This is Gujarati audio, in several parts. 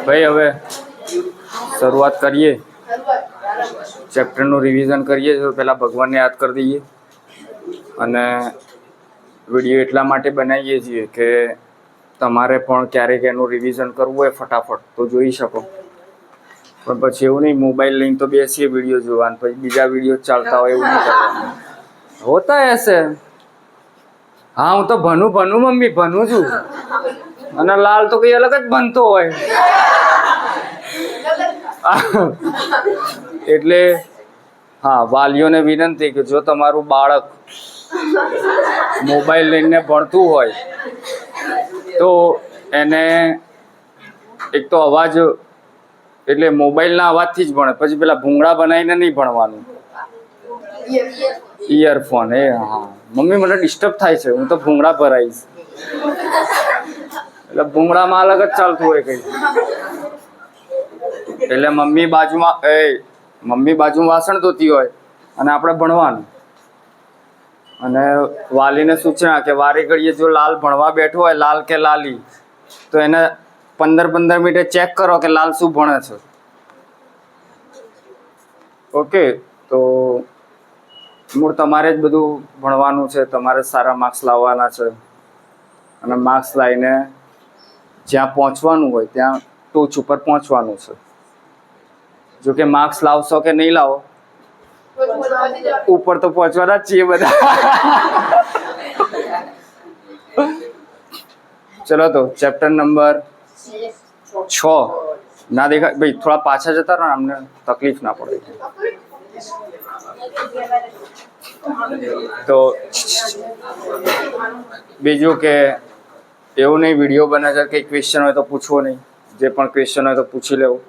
ભાઈ હવે શરૂઆત કરીએ, ચેપ્ટરનું રિવિઝન કરીએ. તો પહેલાં ભગવાનને યાદ કરી દઈએ. અને વિડીયો એટલા માટે બનાવીએ છીએ કે તમારે પણ ક્યારેક એનું રિવિઝન કરવું હોય ફટાફટ તો જોઈ શકો. પણ પછી એવું નહીં મોબાઈલ લઈને તો બેસીએ વિડીયો જોવાનું, પછી બીજા વિડીયો ચાલતા હોય એવું નહીં કરવાનું. હોતા હશે. હા હું તો ભણું મમ્મી ભણું છું. અને લાલ તો કઈ અલગ જ બનતો હોય. એટલે હા, વાલીઓને વિનંતી કે જો તમારું બાળક મોબાઈલ લઈને ભણતું હોય તો એને એક તો અવાજ એટલે મોબાઈલના અવાજથી જ ભણે. પછી પેલા ભૂંગળા બનાવીને નહીં ભણવાનું. ઇયરફોન હા મમ્મી મને ડિસ્ટર્બ થાય છે, હું તો ભૂંગળા ભરાઈશ. એટલે ભૂંગળામાં અલગ જ ચાલતું હોય કઈ. એટલે મમ્મી બાજુમાં વાસણ ધોતી હોય અને આપણે ભણવાનું. અને વાલીને સૂચના કે વારે ઘડીએ જો લાલ ભણવા બેઠો હોય, લાલ કે લાલી, તો એને 15 મિનિટે ચેક કરો કે લાલ શું ભણે છે. ઓકે, તો મૂળ તમારે જ બધું ભણવાનું છે, તમારે સારા માર્ક્સ લાવવાના છે. અને માર્ક્સ લાવીને જ્યાં પહોંચવાનું હોય ત્યાં ટોચ ઉપર પહોંચવાનું છે. જો કે માર્ક્સ લાવશો કે નહીં લાવો, ઉપર તો પહોંચવાના જ છીએ બધા. ચલો તો ચેપ્ટર નંબર 6 ના દેખાય ભાઈ, થોડા પાછા જતા રહો, અમને તકલીફ ના પડે. તો બીજું કે એવું નહીં વિડીયો બને છે, કંઈ ક્વેશ્ચન હોય તો પૂછવો નહીં. જે પણ ક્વેશ્ચન હોય તો પૂછી લેવું,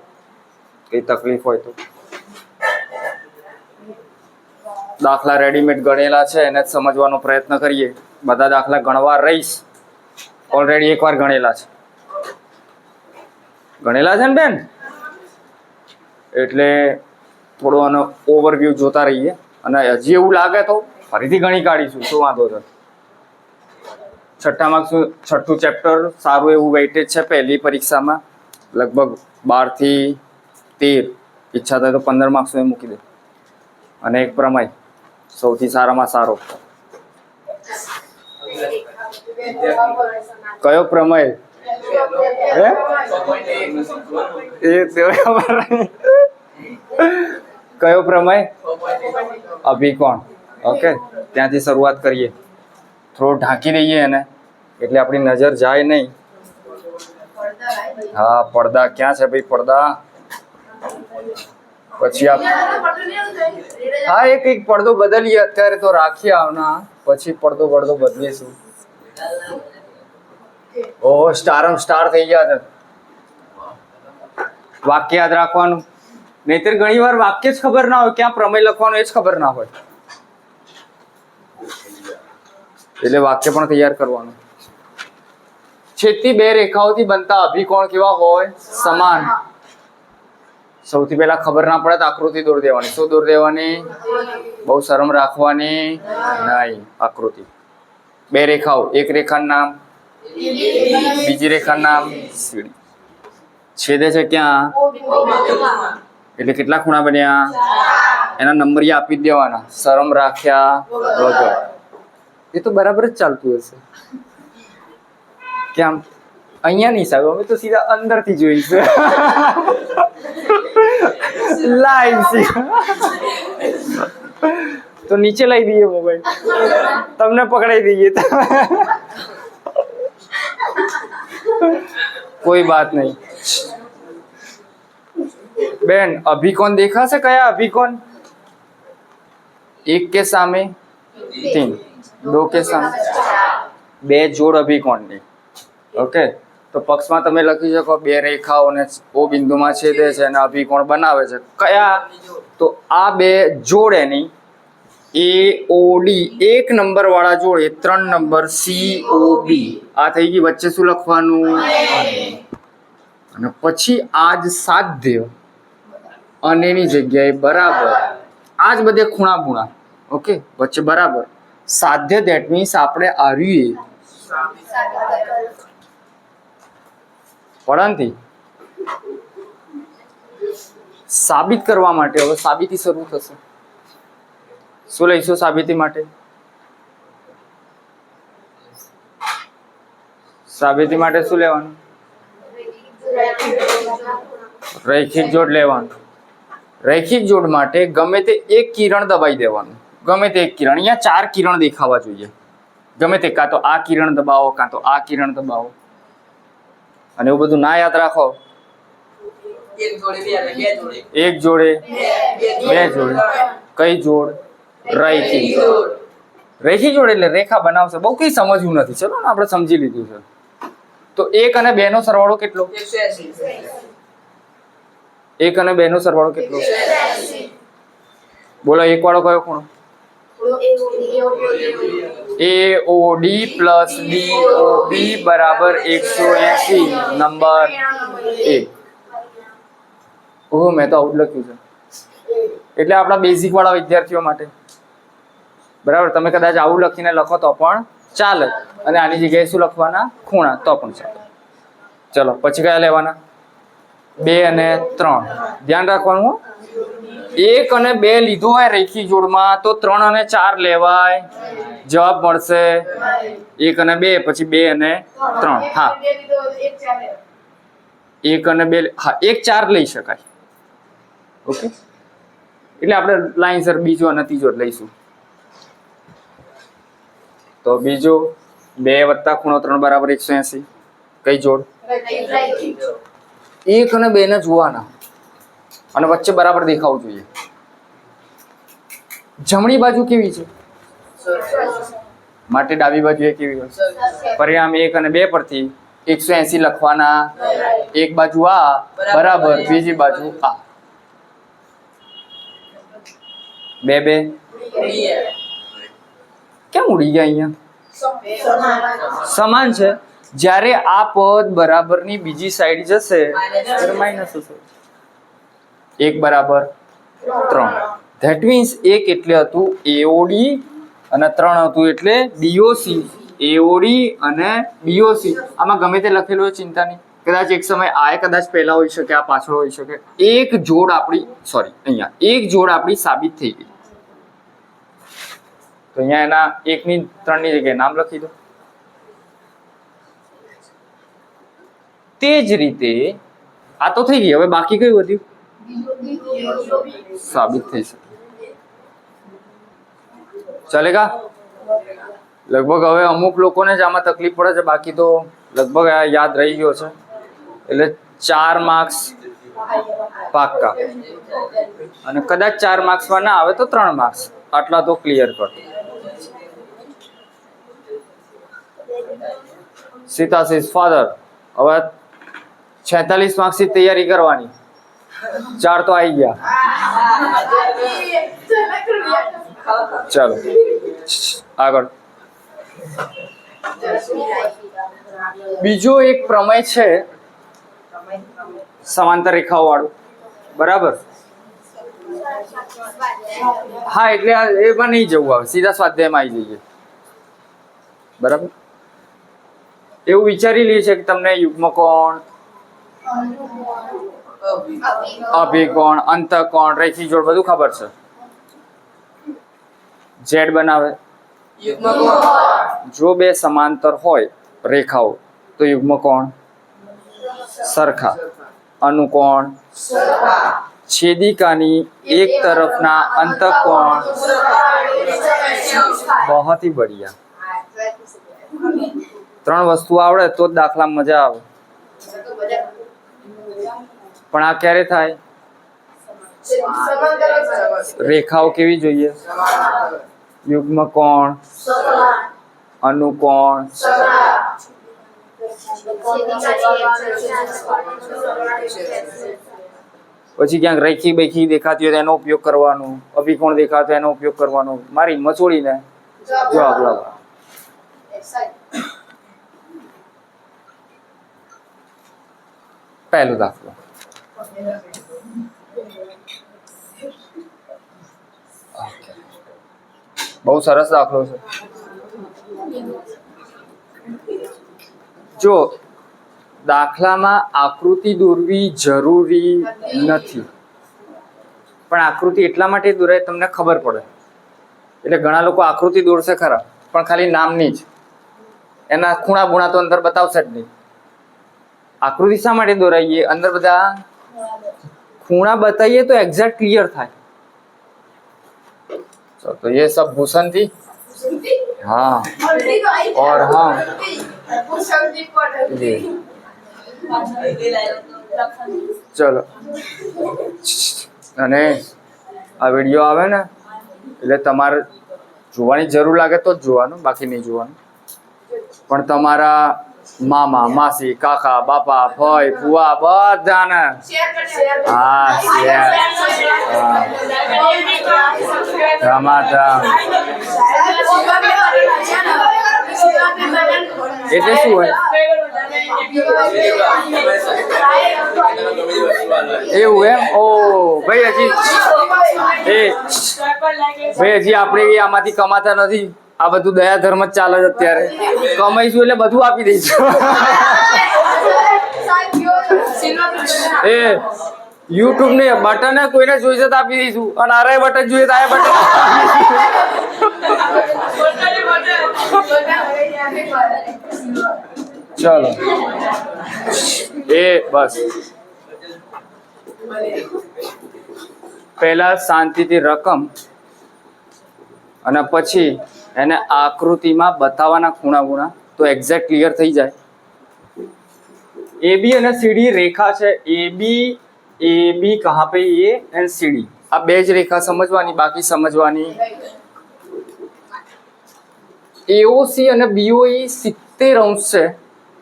કંઈ તકલીફ હોય તો. દાખલા રેડીમેડ ગણેલા છે એને જ સમજવાનો પ્રયત્ન કરીએ. બધા દાખલા ગણવા રહીશ, ઓલરેડી એકવાર ગણેલા છે ને બેન. એટલે થોડો આનો ઓવરવ્યૂ જોતા રહીએ. અને હજી એવું લાગે તો ફરીથી ગણી કાઢીશું, શું વાંધો છે. છઠ્ઠું ચેપ્ટર સારું એવું વેઇટેજ છે પહેલી પરીક્ષામાં, લગભગ 12 થી 13, ઈચ્છા થાય તો 15 માર્ક્સનું મૂકી દે. અને એક પ્રમેય સૌથી સારામાં સારો. કયો પ્રમેય? કયો પ્રમેય? અભિકોણ. ઓકે, ત્યાંથી શરૂઆત કરીએ. થોડો ઢાંકી દઈએ એને એટલે આપણી નજર જાય નહીં. હા, પડદા ક્યાં છે ભાઈ? પડદા પછી હા એક પડદો બદલીએ. અત્યારે તો રાખીએ, આવના પછી પડદો બદલીશું. ઓહો, સ્ટાર થઈ ગયા છે. વાક્ય યાદ રાખવાનું, નહીતર ઘણી વાર વાક્ય જ ખબર ના હોય, ક્યાં પ્રમેય લખવાનું એ જ ખબર ના હોય. એટલે વાક્ય પણ તૈયાર કરવાનું. છેદતી બે રેખાઓથી બનતા અભિકોણ કેવા હોય? સમાન. સૌથી પહેલા ખબર ના પડે તો આકૃતિ દોરી દેવાની. શું દોરી દેવાની? બહુ શરમ રાખવાની નહીં. આકૃતિ. બે રેખાઓ, એક રેખાનું નામ, બીજી રેખાનું નામ સીડી. છેદે છે ક્યાં? એટલે કેટલા ખૂણા બન્યા? એના નંબરિયા આપી જ દેવાના, શરમ રાખ્યા વગર. એ તો બરાબર જ ચાલતું હશે. કેમ અહીંયા નહીં સાહેબ, અમે તો સીધા અંદરથી જોઈશું. લાઈવ તો નીચે લઈ દઈએ મોબાઈલ, તમને પકડાઈ દઈએ. કોઈ બાત નહીં બેન. અભિકોણ દેખાશે? કયા અભિકોણ? એક કે સામે 3, 2 કે સામે 2 જોડ અભિકોણની. ઓકે, તો પક્ષમાં તમે લખી શકો 2 રેખાઓને ઓ બિંદુમાં છેદે છે અને અભિકોણ બનાવે છે. કયા? તો આ 2 જોડ એની AOD, 1 નંબર વાળા જોડ એ 3 નંબર COB. આ થઈ ગઈ. વચ્ચે શું લખવાનું? અને પછી આ જ સાધ્ય અને એની જગ્યાએ બરાબર. આ જ બધે ખૂણા બુણા. ઓકે, વચ્ચે બરાબર. સાધ્ય ધેટ મીન્સ આપણે આર્યું પરંતુ સાબિત કરવા માટે હવે સાબિતી શરૂ થશે. શું લઈશું સાબિતી માટે? સાબિતી માટે શું લેવાનું? રૈખિક જોડ લેવાનું. રૈખિક જોડ માટે ગમે તે એક કિરણ દબાઈ દેવાનું. ગમે તે એક કિરણ. અહીંયા 4 કિરણ દેખાવા જોઈએ. ગમે તે, કાં તો આ કિરણ દબાવો, કાં તો આ કિરણ દબાવો. અને એવું બધું ના યાદ રાખો. એક જોડે, બે જોડે. કઈ જોડ? રૈખિક જોડ. રૈખિક જોડ એટલે રેખા બનાવશે. બહુ કઈ સમજવું નથી. ચલો ને, આપણે સમજી લીધું છે. તો 1 અને 2 નો સરવાળો કેટલો? 1 અને 2 નો સરવાળો કેટલો? બોલો, એક વાળો કયો ખૂણો? AOD પ્લસ DOB બરાબર 180 નંબર 1. ઓહો, મેં તો આવું જ લખ્યું છે. એટલે આપણા બેઝિક વાળા વિદ્યાર્થીઓ માટે બરાબર. તમે કદાચ આવું લખીને લખો તો પણ ચાલે, અને આની જગ્યાએ શું લખવાના? ખૂણા, તો પણ ચાલે. ચલો, પછી કયા લેવાના? 2 અને 3. ધ્યાન રાખવાનું. 1 અને 2 લીધું હોય રેખી જોડમાં તો 3 અને 4 લેવાય. જવાબ મળશે 1 અને 2, પછી 2 અને 3. હા, 1 અને 2, હા, 1 4 લઈ શકાય. ઓકે, એટલે આપણે લાઈનસર બીજો અને ત્રીજો જ લઈશું. તો બીજો 2 વત્તા ખૂણો 3 બરાબર 180. કઈ જોડ? 1 અને 2 ને જોવાના અને વચ્ચે બરાબર દેખાવું જોઈએ. જમણી બાજુ કેવી છે? માટે ડાબી બાજુ એ કેવી હોય? પરિણામ 1 અને 2 પરથી 180 લખવાના. એક બાજુ આ બરાબર, બીજી બાજુ આ. 2 2 કેમ ઉડી ગયા? અહીંયા સમાન છે. જ્યારે આ પદ બરાબરની બીજી સાઈડ જશે ત્યારે માઇનસ હશે. 1 બરાબર 3. ધેટ મીન્સ 1 એટલે હતું AOD અને 3 હતું એટલે DOC. AOD અને DOC. આમાં ગમે તે લખેલું હોય, ચિંતા નહીં. કદાચ એક સમય આ કદાચ પહેલા હોઈ શકે, આ પાછળ હોઈ શકે. એક જોડ આપણી અહીંયા એક જોડ આપણી સાબિત થઈ ગઈ. તો અહીંયા એના 1 ની 3 ની જગ્યાએ નામ લખી દો. તે જ રીતે આ તો થઈ ગઈ. હવે બાકી કયું વધ્યું? સાબિત થઈ શકે. ચાલેગા? લગભગ હવે અમુક લોકોને જ આમાં તકલીફ પડે છે, બાકી તો લગભગ આ યાદ રહી ગયો છે. એટલે 4 માર્ક્સ પાક્કા, અને કદાચ 4 માર્ક્સમાં ના આવે તો 3 માર્ક્સ. આટલા તો ક્લિયર કર. સીતાશીષ ફાધર. હવે 46 માર્ક્સની તૈયારી કરવાની. 4 તો આવી ગયા. ચાલો આગળ. બીજો એક પ્રમેય છે સમાંતર રેખાઓ વાળું. બરાબર? હા, એટલે એમાં નહીં જવું આવે, સીધા સ્વાધ્યાયમાં આવી જઈએ. બરાબર? એવું વિચારી લઈએ છે કે તમને યુગ્મકોણ, અભિકોણ, અંતઃકોણ, રેખી જોડ બધું ખબર છે. ઝેડ બનાવે જો 2 સમાંતર હોય રેખાઓ તો યુગ્મકોણ સરખા, અનુકોણ, છેદિકાની એક તરફના અંતઃકોણ. બહોત ही बढ़िया. 3 વસ્તુ આવડે તો જ દાખલામાં મજા આવે. પણ આ ક્યારે થાય? રેખાઓ કેવી જોઈએ? યુગ્મકોણ, અનુકોણ, પછી ક્યાંક રેખી બેખી દેખાતી હોય એનો ઉપયોગ કરવાનો, અભિકોણ દેખાતો એનો ઉપયોગ કરવાનો. મારી મચોડીને જવાબ લાવો. પહેલો દાખલો. બહુ સરસ દાખલો છે. જો દાખલામાં આકૃતિ દોરવી જરૂરી નથી, પણ આકૃતિ એટલા માટે દોરાય તમને ખબર પડે. એટલે ઘણા લોકો આકૃતિ દોરશે ખરા, પણ ખાલી નામની જ, એના ખૂણા બુણા તો અંદર બતાવશે જ નહીં. આકૃતિ શા માટે દોરાઈએ? અંદર બધા ખૂણા बताइए तो एग्जैक्ट क्लियर થાય. तो ये सब भूषण थी. हाँ और हाँ चलो. અને આ વિડીયો આવે ને એટલે તમારે જોવાની જરૂર લાગે તો જ જોવાનું, બાકી નહીં જોવાનું. પણ તમારા મામા, માસી, કાકા, બાપા, ભાઈ, ફુવા બધાને હા શેર ધમાધમ. એટલે શું હોય એવું એમ? ઓ ભાઈ હજી આપણે આમાંથી કમાતા નથી. આ બધું દયા ધર્મ જ ચાલે છે અત્યારે. કમાઈશું એટલે બધું આપી દઈશું. એ યુટ્યુબ ને બટન કોઈને જોઈશે તો આપી દઈશું, અને આરે બટન જોઈએ તો આ બટન. ચલો એ બસ પહેલા શાંતિથી રકમ અને પછી એને આકૃતિમાં બતાવવાના ખૂણા ગુણા, તો એક્ઝેક્ટ ક્લિયર થઈ જાય. AB અને CD રેખા છે. AB કહા પે એ એન્ડ CD, આ બે જ રેખા સમજવાની, બાકી સમજવાની. AOC અને BOE 70 અંશ છે.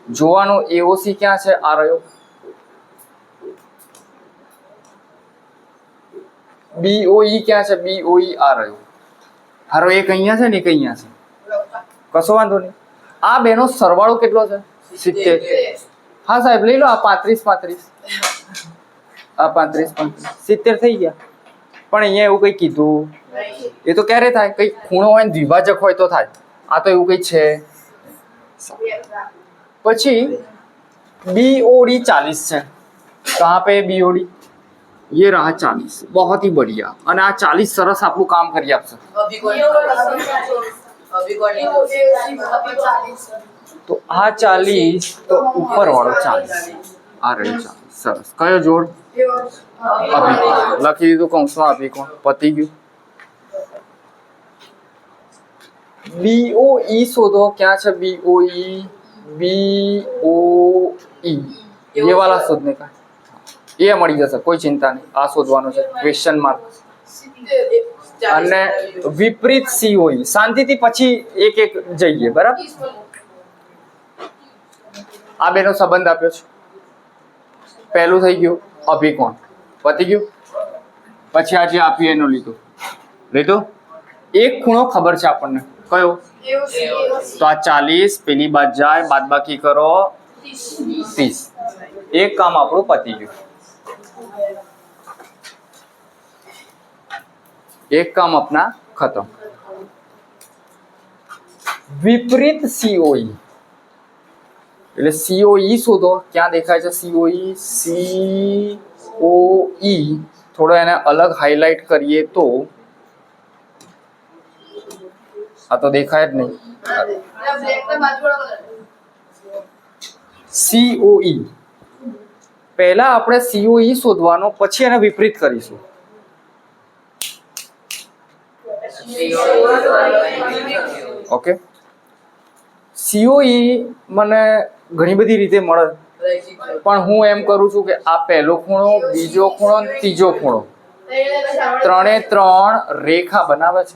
જોવાનું AOC ક્યાં છે? આ રહ્યો. BOE ક્યાં છે? BOE આ રહ્યો. હારો એક અહીંયા છે ને એક અહીંયા છે. કશો વાંધો નહીં. આ બેનો સરવાળો કેટલો છે? 70. હા સાહેબ લઈ લો. આ 35 આ 35 70 થઈ ગયા. પણ અહીંયા એવું કઈ કીધું એ તો ક્યારે થાય? કઈ ખૂણો હોય ને દ્વિભાજક હોય તો થાય. આ તો એવું કઈ છે. પછી BOD 40 છે. कहाँ पे BOD? ये रहा 40. बहुत ही बढ़िया. અને આ 40 સરસ આપણું કામ કરી આપશે. તો આ 40 તો ઉપર વાળો 40 આ રહ્યો 40. સરસ. કયો જોડ? અભિકોણ. લખી દીધું કૌંસમાં અભિકોણ. પતી ગયું. BOE શોધો. ક્યાં છે BOE? BOE ये वाला शोधने का. ये મળી જશે, કોઈ ચિંતા નહીં. આ શોધવાનો છે ક્વેશ્ચન માર્ક. અને વિપરીત COE શાંતિથી પછી એક એક જઈએ. બરાબર. આ બેનો સંબંધ આપ્યો છે. પહેલું થઈ ગયું અભિકોણ. પતી ગયું. પછી આજે આપ્યું એનો લીધો. એક ખૂણો ખબર છે આપણને. કયો? તો આ 40 પેલી બાદ જાય, બાદબાકી કરો 30. એક કામ આપણું પતી ગયું. एक काम अपना खत्म. विपरीत COE એટલે COE શોધો. ક્યાં દેખાય છે COE? COE થોડો એને અલગ હાઇલાઇટ કરીએ તો આ તો દેખાય જ નહીં. COE પહેલા આપણે COE શોધવાનો, પછી એને વિપરીત કરીશું. ઓકે. COE મને ઘણી બધી રીતે મળે, પણ હું એમ કરું છું કે આ પહેલો ખૂણો, બીજો ખૂણો, ત્રીજો ખૂણો, 3 એ 3 રેખા બનાવે છે.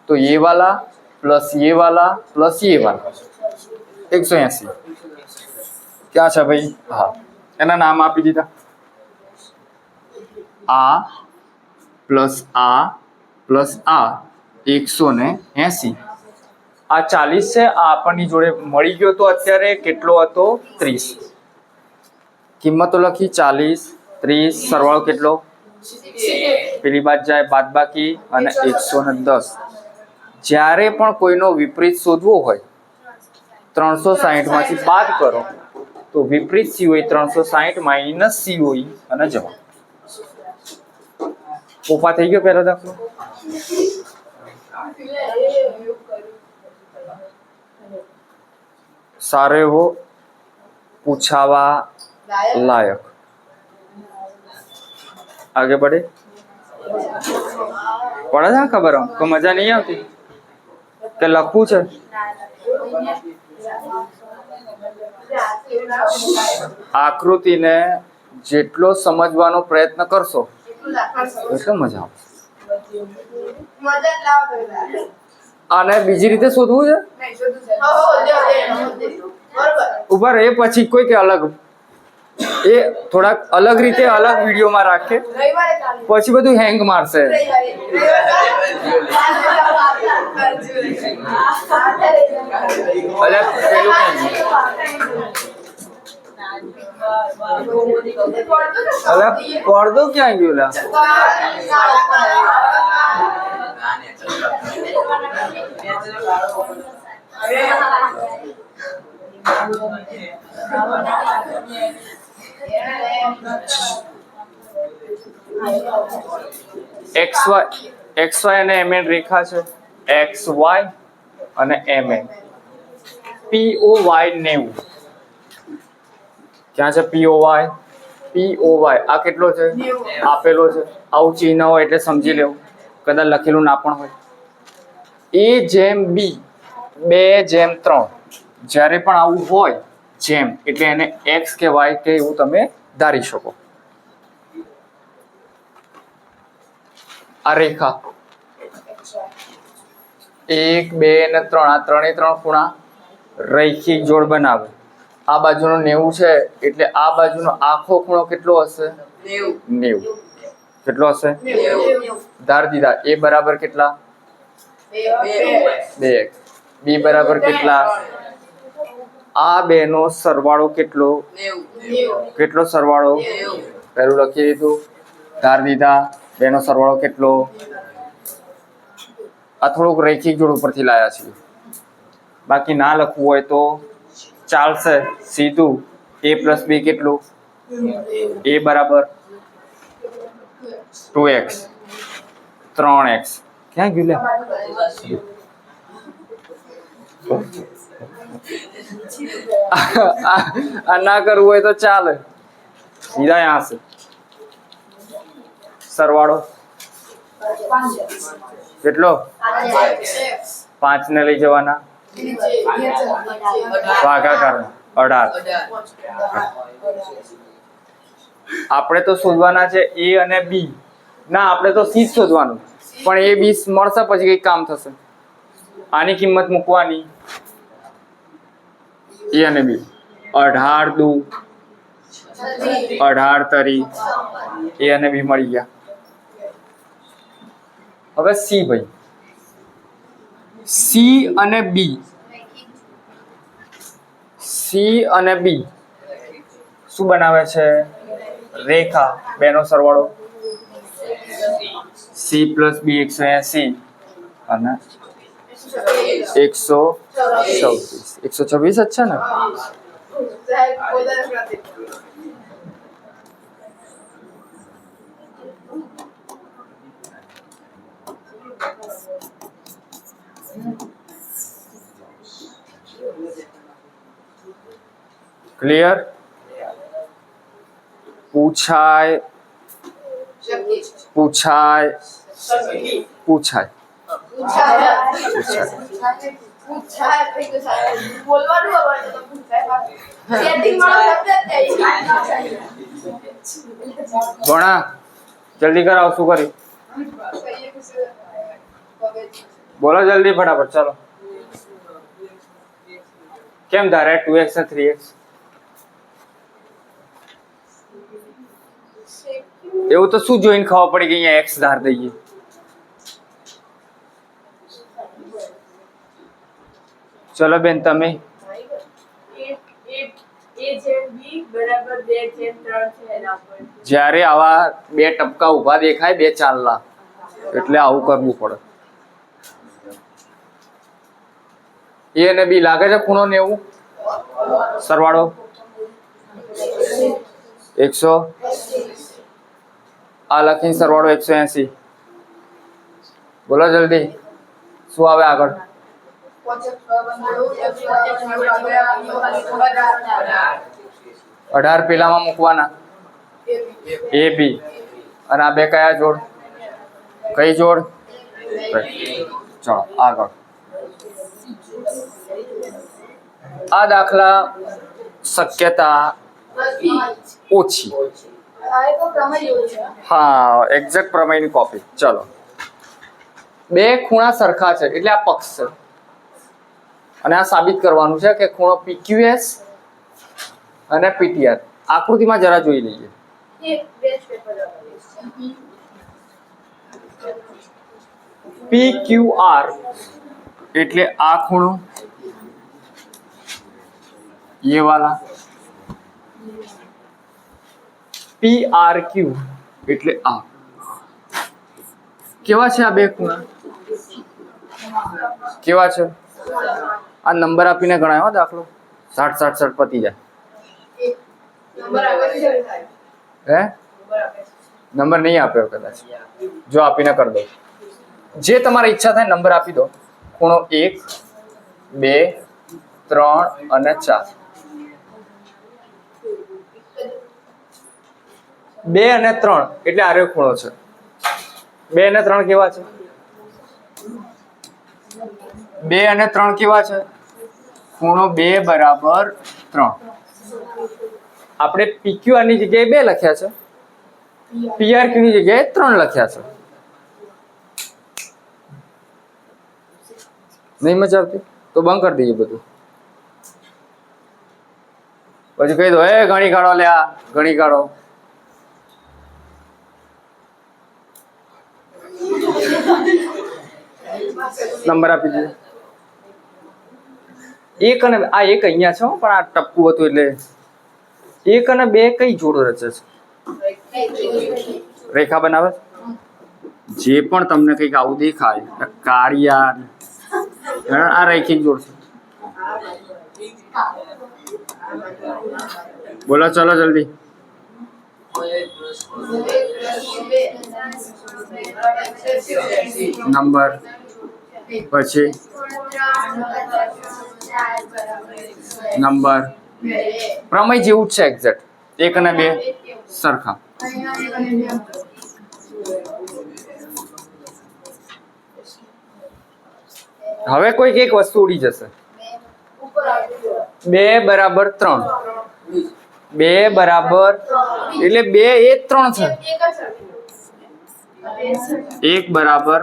તો ये वाला प्लस ये वाला प्लस ये वाला 180. क्या છે ભાઈ? હા, એના નામ આપી દીધા. આ પ્લસ આ પ્લસ આ 180. આ 40 છે. આ આપણની જોડે મળી ગયો તો અત્યારે કેટલો હતો? 30. કિંમતો લખી 40 30. સરવાળો કેટલો? પેલી બાદ જાય બાદબાકી અને 110. જ્યારે પણ કોઈનો વિપરીત શોધવો હોય 360 માંથી બાદ કરો તો વિપરીત સી હોય 360 માઇનસ સી હોય અને જવાબ. પોપા થઈ ગયો પહેલો દાખલો. સારો એવો પૂછાવા લાયક. आगे बढ़े. पढ़ा था खबर हम को मजा नहीं આવતી કે લખવું છે. આકૃતિને જેટલો સમજવાનો પ્રયત્ન કરશો એટલો મજા આવશે. અને બીજી રીતે શોધવું છે ઉપર એ પછી કોઈ કે અલગ એ થોડાક અલગ રીતે અલગ વિડીયોમાં રાખે પછી બધું હેંગ મારશે. પડદો ક્યાં ગયો લા? XY અને MN રેખા છે. XY અને MN. POY 90. ક્યાં છે POY? POY આ કેટલો છે? આપેલો છે. આવું ચિહ્ન હોય એટલે સમજી લેવું. કદાચ લખેલું ના પણ હોય. A/B 2/3. જ્યારે પણ આવું હોય જેમ એટલે એને X કે Y કે એવું તમે ધારી શકો. આ રેખા 1 2 અને 3 આ ત્રણે ત્રણ ખૂણા રૈખિક જોડ બનાવે. આ બાજુનો 90 છે એટલે આ બાજુનો આખો ખૂણો કેટલો હશે? 90. કેટલો હશે? 90. ધાર દીધા. A બરાબર કેટલા? 2x. B બરાબર કેટલા? આ બે નો સરવાળો કેટલો? 90. કેટલો સરવાળો? 90. પહેલું લખી દીધું. ધાર દીધા. બે નો સરવાળો કેટલો? આ થોડુંક રૈખિક જોડ ઉપરથી લાયા છે. બાકી ના લખવું હોય તો ચાલશે સીધું. A + B કેટલું? A બરાબર 2x 3x. ક્યાં ગયું લે? આ ના કરવું હોય તો ચાલે સીધા यहाँ से સરવાળો કેટલો? 5 ને લઈ જવાના ભાગાકારમાં 18. આપણે તો શોધવાના છે A અને B. ના આપણે તો C જ શોધવાનું પણ A B મળશે પછી કઈ કામ થશે. આની કિંમત મૂકવાની A અને B. 18 દુ 18 તરી A અને B મળી ગયા. હવે C ભાઈ. C અને B. C અને B શું બનાવે છે? રેખા. બેનો સરવાળો C + B 180 અને 126. 126 જ છે ને? ક્લિયર? પૂછાય પૂછાય પૂછાય ભણા જલ્દી કરાવ. શું કર્યું? બોલો જલ્દી ફટાફટ. ચાલો. કેમ ધારે 2x અને 3x? એવું તો શું જોઈને ખબર પડી કે અહીંયા x ધાર દઈએ? ચલો બેન તમે. જ્યારે આવા બે ટપકા ઊભા દેખાય બે ચાલલા એટલે આવું કરવું પડે. એ અને બી લાગે છે ખૂણો 90. સરવાળો 100. આ લખીને સરવાળો 180. બોલો જલ્દી શું આવે આગળ? 18 પેલામાં મૂકવાના એ બી. અને આ બે કયા જોડ? કઈ જોડ? ચલો આગળ. આ દાખલા શક્યતા ઓછી. હા, એક્ઝેક્ટ પ્રમેયની કોપી. ચલો, બે ખૂણા સરખા છે એટલે આ પક્ષ છે અને આ સાબિત કરવાનું છે કે ખૂણો PQS અને PTR. આકૃતિમાં જરા જોઈ લઈએ. PQR એટલે આ ખૂણો ये वाला. PRQ એટલે આ. કેવા છે આ બે ખૂણા? કેવા છે? આ નંબર આપીને ગણાયો દાખલો 60 60 60 પતી જાય. હે નંબર નહીં આપ્યો કદાચ. જો આપીને કરી દો. જે તમારી ઈચ્છા થાય નંબર આપી દો. ખૂણો 1 2 3 અને 4. 2 અને 3 એટલે આરે ખૂણો છે. 2 અને 3 કેવા છે? 2 અને 3 કેવા છે? ખૂણો 2 બરાબર 3. આપણે PQR ની જગ્યાએ 2 લખ્યા છે, PRQ ની જગ્યાએ 3 લખ્યા છે. નહીં મજા આવતી તો બંધ કરી દઈએ બધું. પછી કહી દો એ ગણી કાઢો, લે આ ગણી કાઢો. નંબર આપી દીધો. 1 અને આ 1 અહીંયા છે પણ આ ટપકું હતું એટલે 1 અને 2 કઈ જોડ રચે છે? રેખા બનાવે. જે પણ તમને કઈક આવું દેખાય કાળિયા આ રેખિક જોડ છે. બોલો ચલો જલ્દી. નંબર પછી નંબર પ્રમેય જેવું જ છે એક્ઝેક્ટ. 1 અને 2 સરખા. હવે કોઈક એક વસ્તુ ઉડી જશે. 2 બરાબર 3. 2 બરાબર એટલે 2 એ 3 છે. 1 બરાબર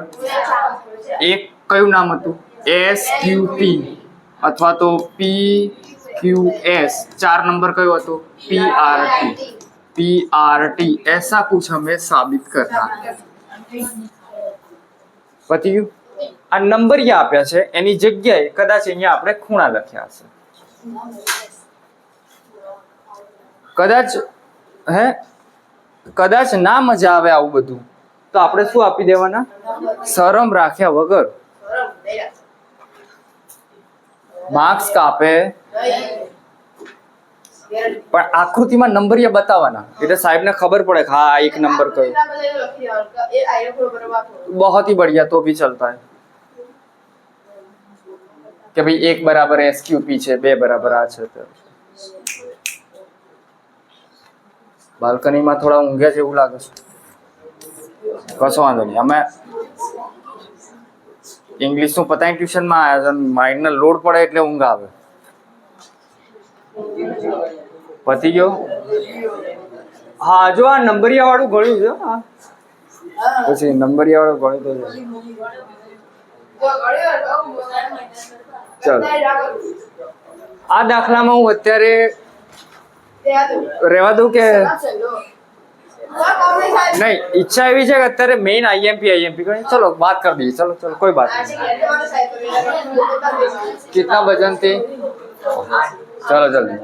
1 કયું નામ હતું? SQP અથવા તો PQS. 4 નંબર કયો હતો? PRT. ऐसा कुछ हमें साबित करना है. पति गયું. આ નંબરિયા આપ્યા છે એની જગ્યાએ કદાચ અહીંયા આપણે ખૂણા લખ્યા હશે. કદાચ ના મજા આવે આવું બધું તો આપણે શું આપી દેવાના? શરમ રાખ્યા વગર. માર્ક્સ કાપે પણ આકૃતિમાં નંબરિયા બતાવવાના એટલે સાહેબને ખબર પડે કે હા એક નંબર કયો. बहुत ही बढ़िया. तो भी चलता है કે ભાઈ 1 બરાબર SQP છે, 2 બરાબર આ છે. બાલ્કનીમાં થોડા ઊંઘ્યા છે એવું લાગે છે. કશો વાંધો નહીં. અમે ઇંગ્લિશનું પતાવી ટ્યુશનમાં આવ્યા છે. માઇન્ડને લોડ પડે એટલે ઊંઘ આવે. પતી ગયો. હા જો આ નંબરિયા વાળું ગણ્યું છે. હા પછી નંબરિયા વાળું ગણ્યું તો ચાલો આ દાખલામાં હું અત્યારે રહેવા દઉં કે नहीं? इच्छा एवी है कि અત્યારે मेन आईएमपी करें. चलो बात कर दीजिए. चलो चलो कोई बात नहीं. कितना वजन थे? चलो जल्दी.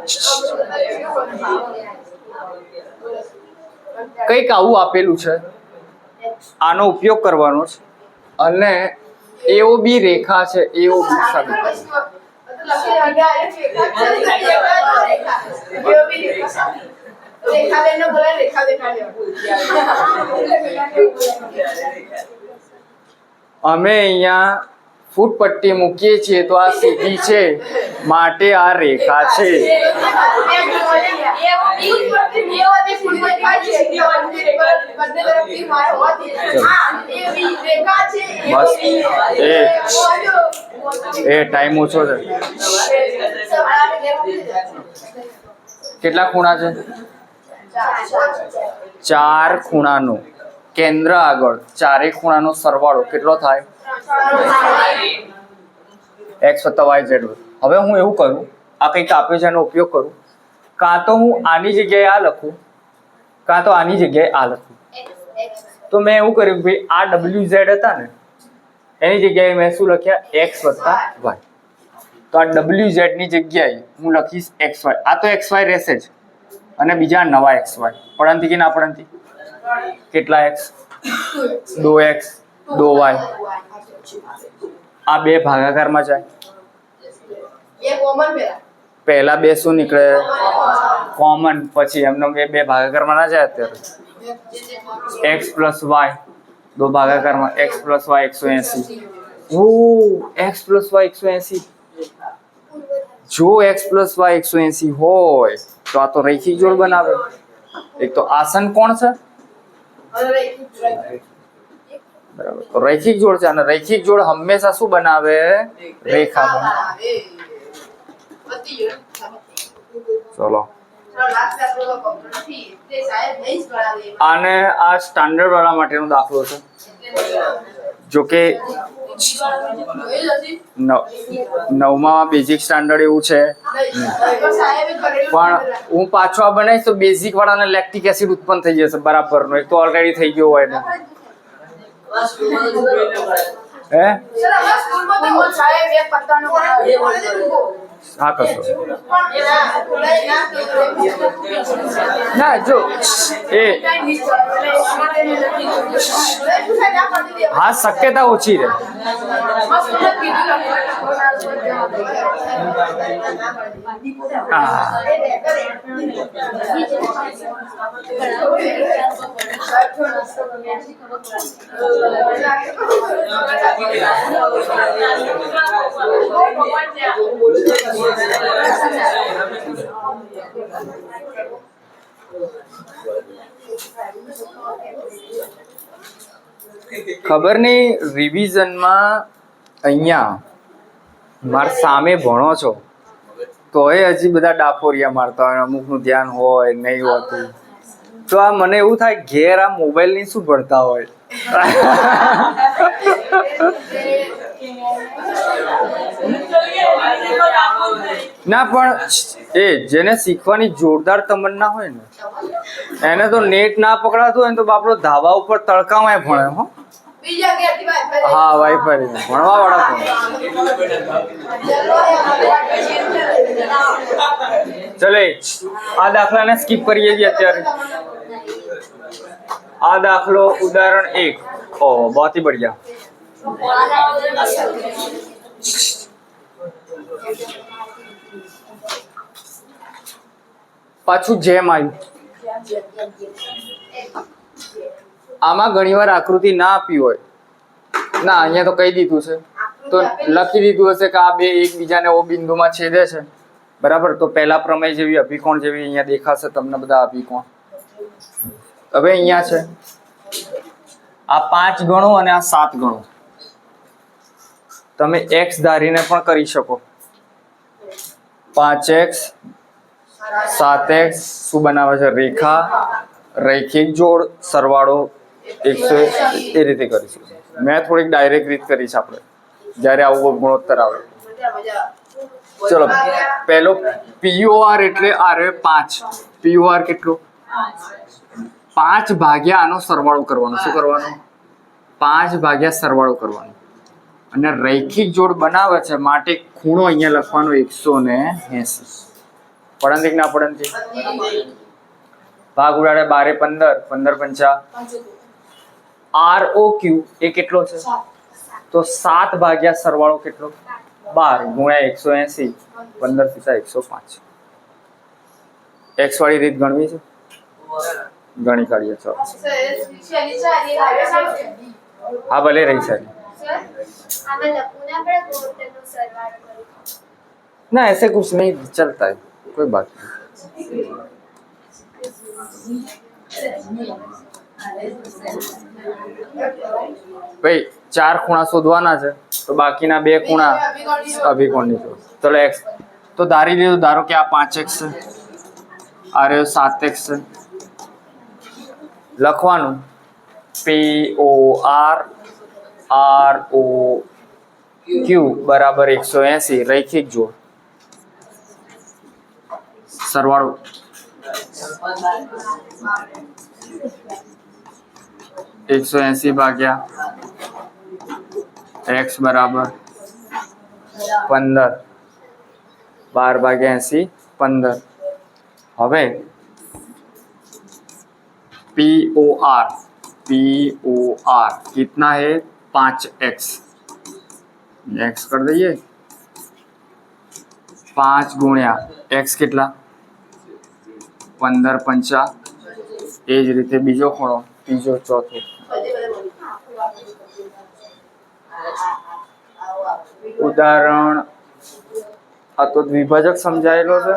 કંઈક આવું આપેલું છે, આનો ઉપયોગ કરવાનો છે અને એઓ બી રેખા છે, એઓ બી સાબિત અમે અહીંયા ફૂટ પટ્ટી મૂકીએ છીએ તો આ સીધી છે માટે આ રેખા છે. બસ એ ટાઈમ ઓછો છે. કેટલા ખૂણા છે? 4 ખૂણાનો કેન્દ્ર આગળ ચારે ખૂણાનો સરવાળો કેટલો થાય? x + y z. હવે હું એવું કરું, આ કંઈક આપ્યું છે એનો ઉપયોગ કરું, કાં તો હું આની જગ્યાએ આ લખું, કાં તો આની જગ્યાએ આ લખું. તો મેં એવું કર્યું કે ભાઈ આ WZ હતા ને એની જગ્યાએ મેં શું લખ્યા? x + y. તો આ WZ ની જગ્યાએ હું લખીશ xy. આ તો xy રહેશે જ અને બીજા નવા xy. પડંતી કે ના પડંતી? કેટલા x? 2x 2y. આ બે ભાગાકારમાં જાય. પહેલા બે શું નીકળે? કોમન. પછી એમનો બે ભાગાકારમાં ના જાય. અત્યારે x + y 2 ભાગાકારમાં x + y 180. x + y 180. જો x + y 180 હોય તો આ તો રૈખિક જોડ બનાવે. એક તો આસન કોણ છે? બરાબર. તો રૈખિક જોડ છે અને રૈખિક જોડ હંમેશા શું બનાવે? રેખા બનાવે. ચલો આને આ સ્ટાન્ડર્ડ વાળા માટેનો દાખલો છે. જો કે 9માં બેઝિક સ્ટાન્ડર્ડ એવું છે, પણ હું પાછો આ બનાવીશ તો બેઝિક વાળાને લેક્ટિક એસિડ ઉત્પન્ન થઈ જશે બરાબરનો. એક તો ઓલરેડી થઈ ગયો હોય ને. હે હા કશો ના. જો એ હા શક્યતા ઓછી રહે. ખબર નહીં રિવિઝનમાં અહીંયા મારા સામે ભણો છો તોય હજી બધા ડાફોરિયા મારતા હોય, અમુકનું ધ્યાન હોય નહીં હોતું. તો આ મને એવું થાય ઘેર આ મોબાઈલ ની શું ભણતા હોય. ના પણ એ જેને શીખવાની જોરદાર તમન્ના હોય ને એને તો નેટ ના પકડાતું હોય ને તો બાપડો ધાબા ઉપર તડકામાં ભણે. હો હા વાઈફાઈ ભણવા વાળા ભણે. ચલે આ દાખલાને સ્કીપ કરીએ છીએ અત્યારે. આ દાખલો ઉદાહરણ 1. ઓહ बहुत ही बढ़िया. પાછું જેમ આવ્યું. આમાં ઘણીવાર આકૃતિ ના આપી હોય ના, અહીંયા તો કહી દીધું છે તો લખી દીધું હશે કે આ બે એકબીજાને ઓ બિંદુમાં છેદે છે. બરાબર. તો પહેલા પ્રમેય જેવી અભિકોણ જેવી અહીંયા દેખાશે તમને બધા અભિકોણ. હવે અહીંયા છે આ 5 ગણો અને આ 7 ગણો. તમે x ધારીને પણ કરી શકો. 5x 7x શું બનાવે છે? રેખા. રૈખિક જોડ સરવાળો 100 એ રીતે કરીશું. મેં થોડીક ડાયરેક્ટ રીત કરી છે આપણે જ્યારે આવું ગુણોત્તર આવે. ચલો પહેલો POR એટલે આરે 5. POR કેટલું? 5 ભાગ્યા આનો સરવાળો કરવાનો. શું કરવાનો? 5 ભાગ્યા સરવાળો કરવાનો. અને રૈખિક જોડ બનાવે છે માટે ખૂણો અહીંયા લખવાનો 180. પડંતી કે ના પડંતી? ભાગ ઉડાડે 12 15, 15 પંચા ROQ એ કેટલો છે? તો 7 ભાગ્યા સરવાળો કેટલો? 12 ગુણ્યા 180, 15 × 105. x વાળી રીત ગણવી છે, ગણી કાઢીએ. ચલો હા ભલે રહી સારી. ना ऐसे कुछ नहीं चलता है, कोई बात नहीं. भाई 4 ખૂણા શોધવાના છે તો બાકીના 2 ખૂણા અભિકોણની શોધ. ચલો x તો ધારી લીધું, ધારો કે આ 5x છે, આ રહ્યો 7x છે. લખવાનું POR બરાબર 180 રૈખિક જોડ. સરવાળો 180 ભાગ્યા x બરાબર 15, 12 ભાગ્યા 80 15. હવે POR कितना है? 5x. x कर दीजिए 5 गुण્યા x કેટલા? 15 પંચા. એ જ રીતે બીજો ખૂણો, ત્રીજો, ચોથો. ઉદાહરણ આ તો દ્વિભાજક સમજાયેલો છે.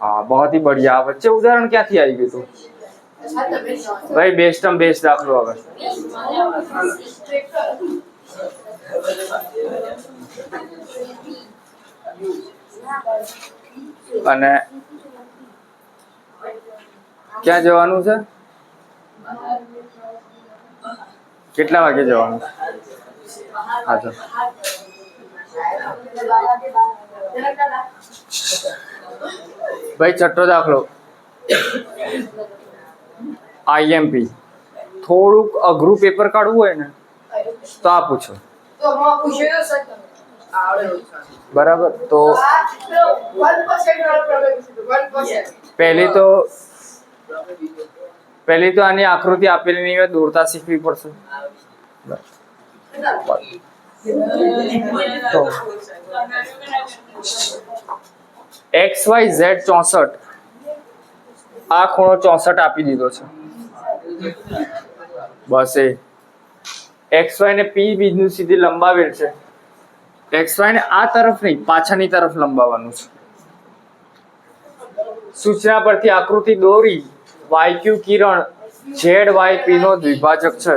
हाँ बहुत ही बढ़िया. बच्चे उदाहरण क्या थी आई गई तो भाई बेस्टम बेस्ट दाखलो अगर અને ક્યાં જવાનું છે? કેટલા વાગે જવાનું? હા તો भाई छठो दाखलो IMP. થોડુંક અઘરું પેપર કાઢવું હોય ને તો આ પૂછો. બરાબર. તો પહેલી તો આની આકૃતિ આપેલી નહીં હોય, દોરતા શીખવી પડશે. તો XYZ 64, આ ખૂણો 64 આપી દીધો છે. બસ એ XY ને P બિંદુ સીધી લંબાવેલ છે. XY ને આ તરફ નહીં, પાછળની તરફ લંબાવવાનું છે. સૂચના પરથી આકૃતિ દોરી YQ કિરણ ZYP નો દ્વિભાજક છે.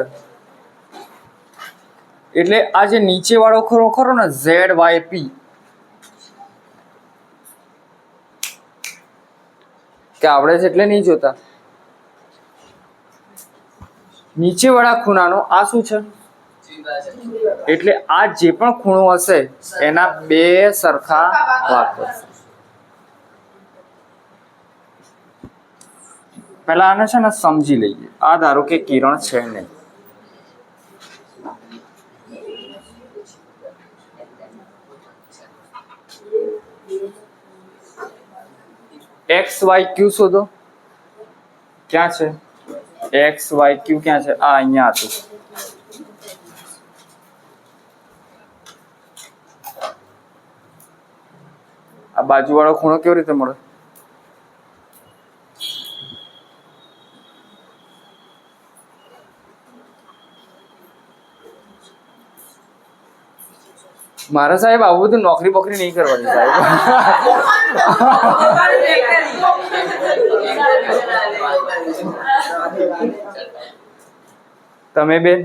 એટલે આ જે નીચે વાળો ખૂણો ખરો ને ZYP, કે આવડે છે એટલે નહીં જોતા. નીચે વાળા ખૂણાનો આ શું છે? એટલે આ જે પણ ખૂણો હશે એના 2 સરખા ભાગ કરશે. પહેલા આને છે ને સમજી લઈએ. આ ધારો કે કિરણ છે નહીં, XYQ શોધો. ક્યાં છે XYQ? ક્યાં છે? આ અહીંયા હતું. આ બાજુ વાળો ખૂણો કેવી રીતે મળે? મારા સાહેબ આવું બધું નોકરી બોકરી નહીં કરવાની સાહેબ. તમે બેન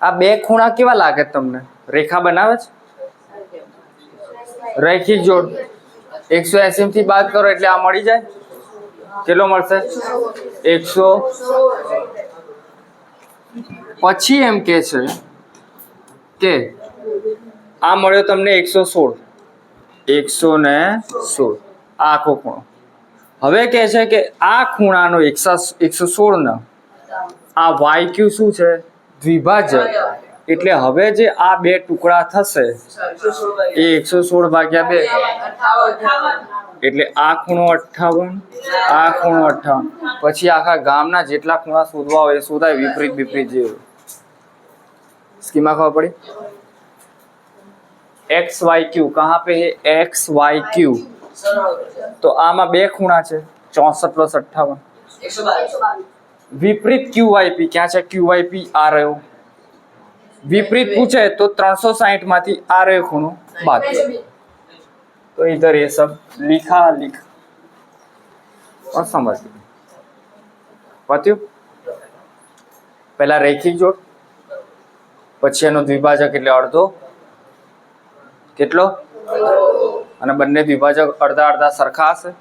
આ 2 ખૂણા કેવા લાગે તમને? રેખા બનાવે છે? રૈખિક જોડ. 180 થી બાદ કરો એટલે આ મળી જાય. કેટલો મળશે? 100. પછી એમ કે છે કે આ મળ્યો તમને 116. 116 આ આખો ખૂણો. હવે કહે છે કે આ ખૂણાનો 116 નો આ YQ શું છે? દ્વિભાજક. એટલે હવે જે આ બે ટુકડા થશે એ 116 ભાગ્યા 2, એટલે આ ખૂણો 58, આ ખૂણો 58. પછી આખા ગામના જેટલા ખૂણા શોધવા હોય એ શોધાય, વિપરીત વિપરીત જે સ્કીમા ખબર પડી. एक्स वाई क्यू कहाँ पे है? X Y Q. तो आमा બે ખૂણા છે 64 + 58. વિપરીત ક્યુ વાય પી ક્યાં છે? ક્યુ વાય પી આ રહ્યો. વિપરીત પૂછે તો 360 માંથી આ રહ્યો ખૂણો બાદ. तो इधर ये सब लिखा और समझ पत्યું. પહેલા રૈખિક જોડ, પછી એનો દ્વિભાજક એટલે અડધો. કેટલો? અને બંને દ્વિભાજક અડધા અડધા સરખા હશે.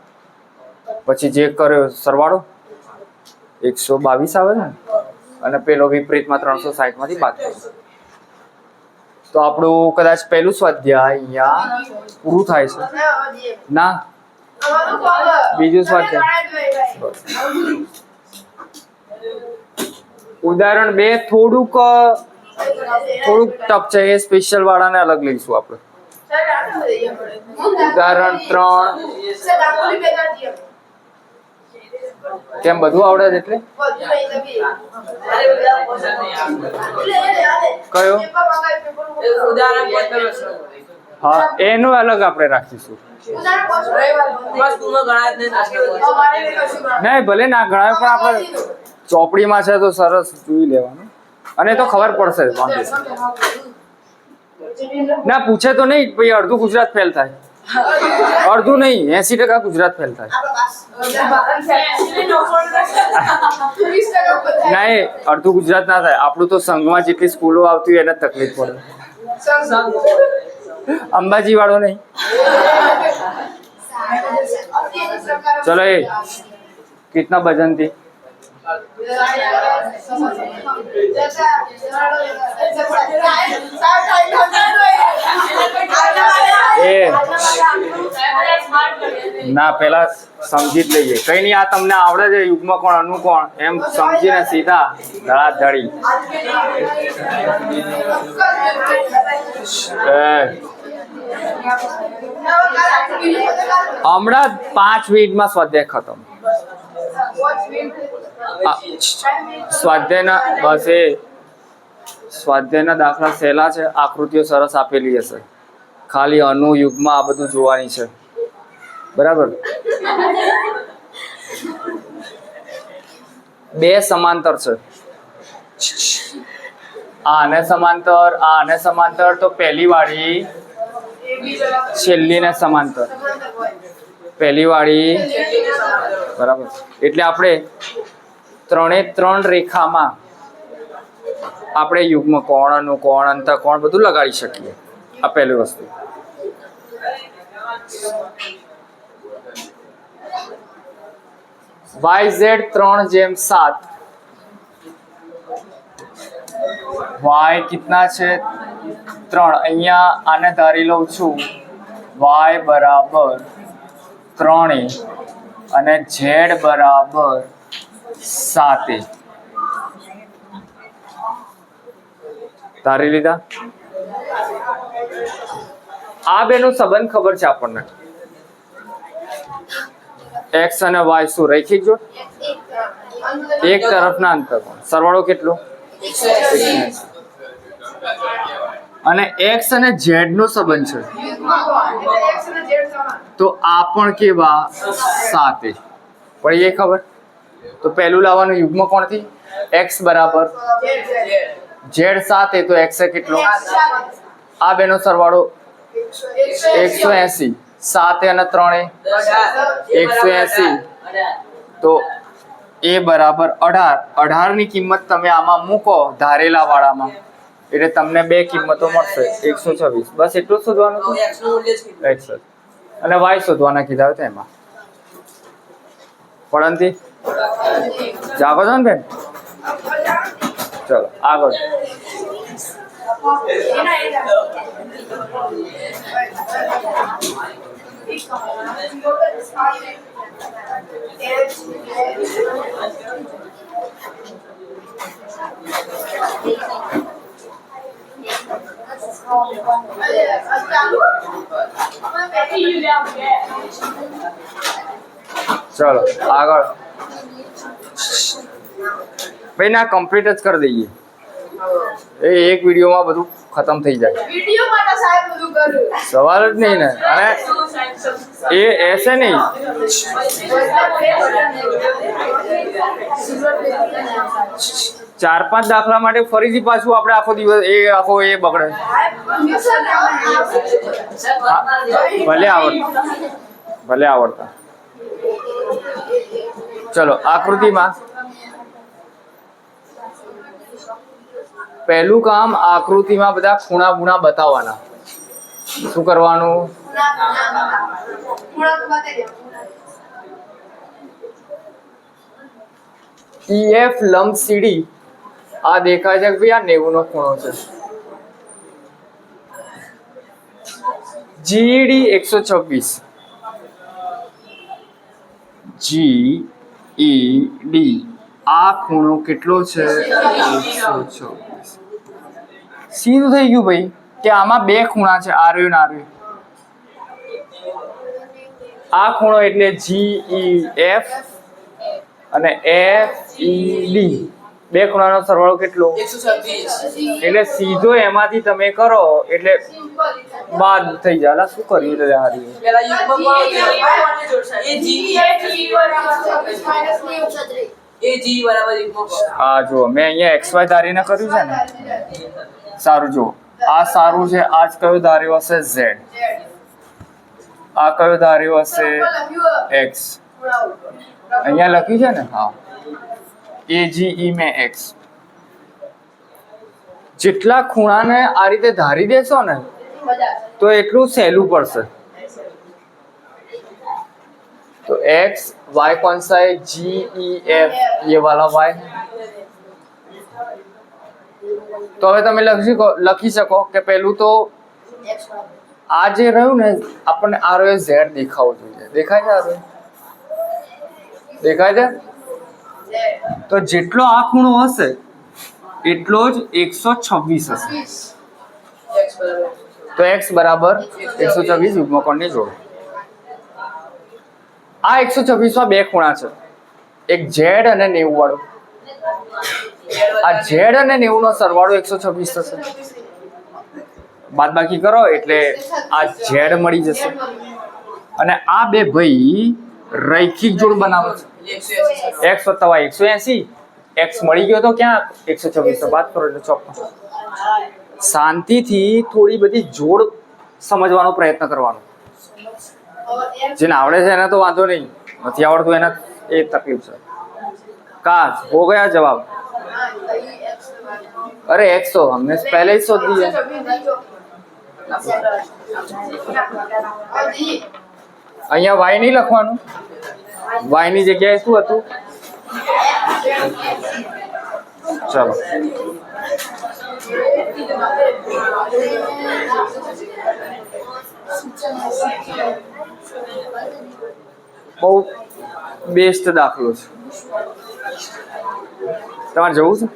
પછી જે કર્યો સરવાળો 122 આવે ને, અને પેલો વિપરીતમાં 360 માંથી બાદ કરો. તો આપણું કદાચ પહેલું સ્વાધ્યાય અહીંયા પૂરું થાય છે. ના, બીજું સ્વાધ્યાય. ઉદાહરણ 2 થોડુંક ટફ છે, એ સ્પેશિયલ વાળાને અલગ લઈશું આપણે. ઉદાહરણ 3. કેમ બધું આવડે છે? એટલે કયો? હા, એનું અલગ આપણે રાખીશું. નહીં, ભલે ના ગણાય પણ આપણે ચોપડીમાં છે તો સરસ જોઈ લેવાનું, અને તો ખબર પડશે. ના પૂછે તો નહીં, પછી અડધું ગુજરાત ફેલ થાય. અડધું નહીં, 80% ગુજરાત ફેલ થાય. નહીં, અડધું ગુજરાત ના થાય. આપણું તો સંઘમાં જેટલી સ્કૂલો આવતી હોય એને તકલીફ પડે. અંબાજી વાળો નહીં. ચલો, એ कितना बजन थी? ના, પેલા સમજી જ લઈએ. કઈ નહીં, આ તમને આવડે છે યુગ્મ કોણ અનુકોણ એમ સમજીને સીધા ધડાધડી. હમણાં 5 મિનિટમાં સ્વાધ્યાય ખતમ. સ્વાધ્યાયના બસ એ સ્વાધ્યાયના દાખલા સહેલા છે, આકૃતિઓ સરસ આપેલી હશે. ખાલી અનુ યુગ્મ આ બધું જોવાની છે. બરાબર. 2 સમાંતર છે. આને સમાંતર તો પહેલી વાળી છેલ્લી ને સમાંતર. પહેલી વાળી બરાબર. એટલે આપણે 3 રેખામાં આપણે યુગ્મ કોણ, અનુકોણ, અંતઃકોણ બધું લગાડી શકીએ. આ પહેલી વસ્તુ. YZ 3/7. y कितना છે? 3. અહીંયા આને ધારી લઉં છું y બરાબર 3 અને z બરાબર 7. ધારી લીધા. આ બેનો સંબંધ ખબર છે આપણને. x અને y શું રૈખિક જોડ? એક તરફના અંતઃકોણ. સરવાળો કેટલો? 180. અને x અને z નો સંબંધ છે તો આ પણ કેવા? 7. પણ એ ખબર. તો પહેલું લાવવાનું યુગ્મ કોણથી? x બરાબર z 7 તો x કેટલો? આ બેનો સરવાળો 180. 7 અને 3 180. તો એ બરાબર 18. 18 ની કિંમત તમે આમાં મૂકો ધારેલા વાળામાં, એટલે તમને 2 કિંમતો મળશે 126. બસ એટલું જ શોધવાનું છે. x અને y શોધવાના કીધા હતા એમાં. પડંતી જાગો છો ને બેન? ચલો આગળ. ચલો આગળ ભાઈ ના કમ્પ્લીટ જ કરી દઈએ એ એક વિડીયોમાં બધું ખતમ થઈ જાય વિડિયો માટે સાહેબ બધું કર્યું સવાલ જ નહીં ને અને એ એસે નહીં 4-5 દાખલા માટે ફરીથી પાછું આપણે આખો દિવસ એ આખો એ બગડે ભલે આવડતા ચલો આકૃતિમાં પહેલું કામ આકૃતિમાં બધા ખૂણા બૂણા બતાવવાના શું કરવાનું EF લંબ CD આ દેખાય છે કે ભાઈ આ 90 નો ખૂણો છે GED 126 GED આ ખૂણો કેટલો છે 126 સીધું થઈ ગયું ભાઈ કે આમાં બે ખૂણા છે આ રહ્યો ને આ રહ્યો આ ખૂણો એટલે GEF અને FED બે ખૂણાનો સરવાળો કેટલો 126 એટલે સીધો એમાંથી તમે કરો એટલે બાદ થઈ જાય અલા શું કર્યું તે હારી પેલા યુગમાં એ જી બરાબર યુગમાં આ જો મેં અહીંયા XY ધારીને કર્યું છે ને સારું જો આ સારું છે આજ કયો ધાર્યો હશે Z આ કયો ધાર્યો હશે X અહીંયા લખ્યું છે ને હા AGE મેં X જેટલા ખૂણાને આ રીતે ધારી દેશો ને તો એટલું સહેલું પડશે तो x y कौन सा है G E F ये वाला y तो હવે તમે લખી શકો કે પહેલું તો આ જે રહ્યું ને આપણને આ રહ્યો z દેખાવું જોઈએ દેખાય છે આ રહ્યો દેખાય છે તો જેટલો આ ખૂણો હશે એટલો જ 126 હશે તો x બરાબર 126 યુગ્મકોણની જોડો આ 126 માં બે ખૂણા છે એક z અને 90 વાળો આ z અને 90 નો સરવાળો 126 થશે બાદબાકી કરો એટલે આ z મળી જશે અને આ બે ભાઈ રૈખિક જોડ બનાવે છે x + y 180 x મળી ગયો તો ક્યાં 126 તો બાદ કરો એટલે 54 શાંતિથી થોડી બધી જોડ સમજવાનો પ્રયત્ન કરવાનો જેને આવડે છે એને તો વાંધો નહીં નથી આવડતું એને એ તકલીફ છે काश हो गया जवाब अरे x तो हमने पहले ही सोच दिया અહીંયા y નહીં લખવાનું y ની જગ્યાએ શું હતું ચલો બહુ બેસ્ટ દાખલો છે તમારે જવું છે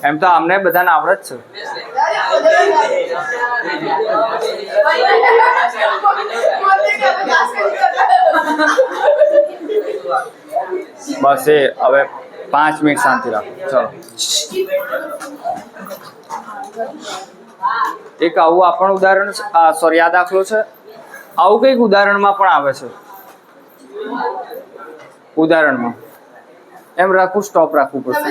એમ તો અમને બધાને આવડે જ છે બસ એ હવે 5 મિનિટ શાંતિ રાખો ચલો એક આવું આપણું ઉદાહરણ સોરી આ દાખલો છે આવું કંઈક ઉદાહરણમાં પણ આવે છે ઉદાહરણમાં એમ રાખવું સ્ટોપ રાખવું પડશે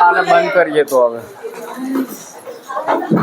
આને બંધ કરીએ તો હવે